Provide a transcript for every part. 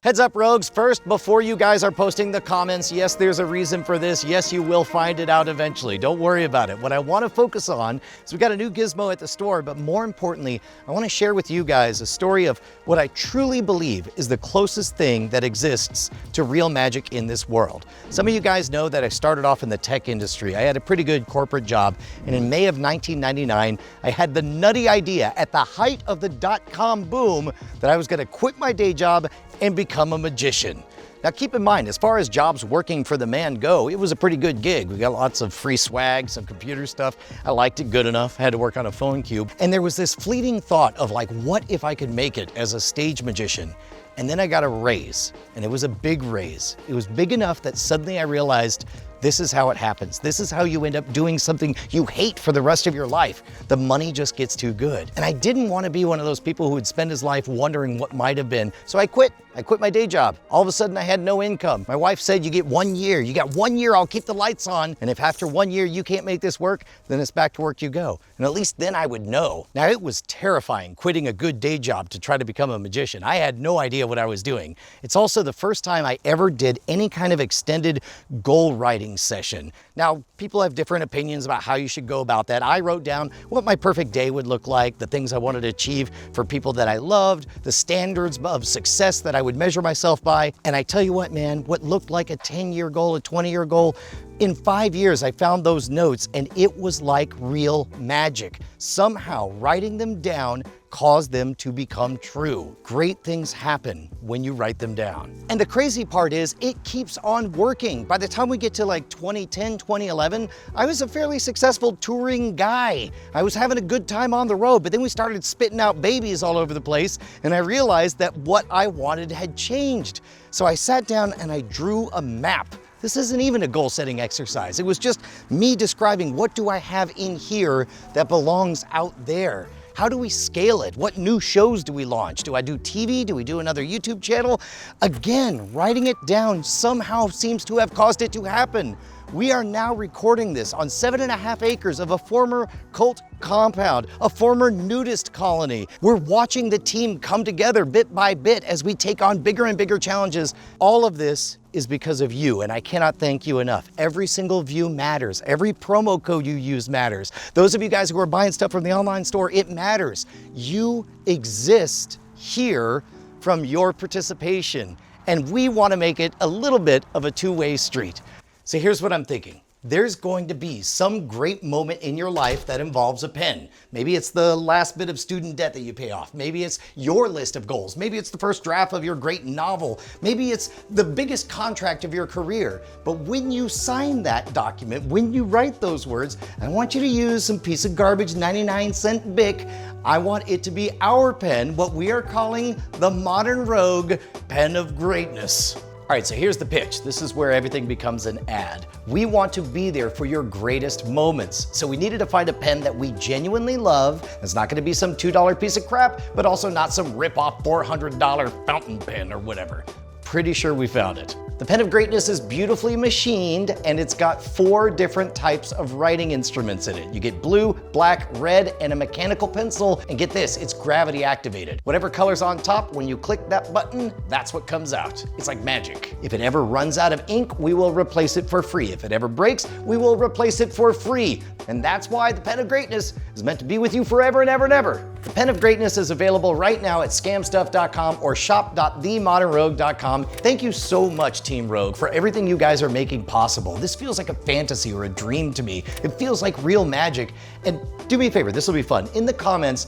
Heads up, rogues. First, before you guys are posting the comments, yes, there's a reason for this. Yes, you will find it out eventually. Don't worry about it. What I want to focus on is we got a new gizmo at the store, but more importantly, I want to share with you guys a story of what I truly believe is the closest thing that exists to real magic in this world. Some of you guys know that I started off in the tech industry. I had a pretty good corporate job, and in May of 1999, I had the nutty idea at the height of the dot-com boom that I was going to quit my day job and become a magician. Now keep in mind, as far as jobs working for the man go, it was a pretty good gig. We got lots of free swag, some computer stuff. I liked it good enough, had to work on a phone cube. And there was this fleeting thought of like, what if I could make it as a stage magician? And then I got a raise, and it was a big raise. It was big enough that suddenly I realized this is how it happens. This is how you end up doing something you hate for the rest of your life. The money just gets too good. And I didn't want to be one of those people who would spend his life wondering what might have been. So I quit. I quit my day job. All of a sudden I had no income. My wife said, you get 1 year. You got 1 year, I'll keep the lights on. And if after 1 year you can't make this work, then it's back to work you go. And at least then I would know. Now it was terrifying quitting a good day job to try to become a magician. I had no idea what I was doing. It's also the first time I ever did any kind of extended goal writing session. Now, people have different opinions about how you should go about that. I wrote down what my perfect day would look like, the things I wanted to achieve for people that I loved, the standards of success that I would measure myself by. And I tell you what, man, what looked like a 10-year goal, a 20-year goal, in 5 years, I found those notes and it was like real magic. Somehow writing them down caused them to become true. Great things happen when you write them down. And the crazy part is it keeps on working. By the time we get to like 2010, 2011, I was a fairly successful touring guy. I was having a good time on the road, but then we started spitting out babies all over the place and I realized that what I wanted had changed. So I sat down and I drew a map. This isn't even a goal-setting exercise. It was just me describing what do I have in here that belongs out there. How do we scale it? What new shows do we launch? Do I do TV? Do we do another YouTube channel? Again, writing it down somehow seems to have caused it to happen. We are now recording this on 7.5 acres of a former cult compound, a former nudist colony. We're watching the team come together bit by bit as we take on bigger and bigger challenges. All of this is because of you, and I cannot thank you enough. Every single view matters. Every promo code you use matters. Those of you guys who are buying stuff from the online store, it matters. You exist here from your participation, and we want to make it a little bit of a two-way street. So here's what I'm thinking. There's going to be some great moment in your life that involves a pen. Maybe it's the last bit of student debt that you pay off. Maybe it's your list of goals. Maybe it's the first draft of your great novel. Maybe it's the biggest contract of your career. But when you sign that document, when you write those words, I want you to use some piece of garbage 99-cent Bic. I want it to be our pen, what we are calling the Modern Rogue Pen of Greatness. All right, so here's the pitch. This is where everything becomes an ad. We want to be there for your greatest moments. So we needed to find a pen that we genuinely love. It's not gonna be some $2 piece of crap, but also not some rip-off $400 fountain pen or whatever. Pretty sure we found it. The Pen of Greatness is beautifully machined and it's got 4 different types of writing instruments in it. You get blue, black, red, and a mechanical pencil. And get this, it's gravity activated. Whatever color's on top, when you click that button, that's what comes out. It's like magic. If it ever runs out of ink, we will replace it for free. If it ever breaks, we will replace it for free. And that's why the Pen of Greatness is meant to be with you forever and ever and ever. The Pen of Greatness is available right now at scamstuff.com or shop.themodernrogue.com. Thank you so much, Team Rogue, for everything you guys are making possible. This feels like a fantasy or a dream to me. It feels like real magic. And do me a favor, this will be fun. In the comments,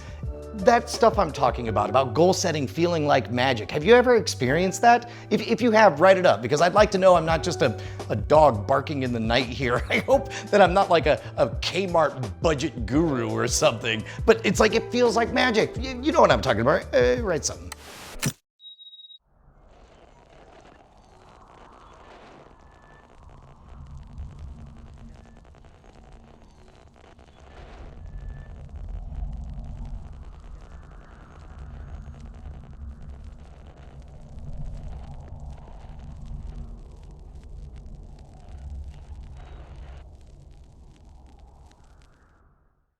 that stuff I'm talking about goal setting feeling like magic. Have you ever experienced that? If you have, write it up, because I'd like to know I'm not just a dog barking in the night here. I hope that I'm not like a Kmart budget guru or something, but it's like it feels like magic. You know what I'm talking about, right? Write something.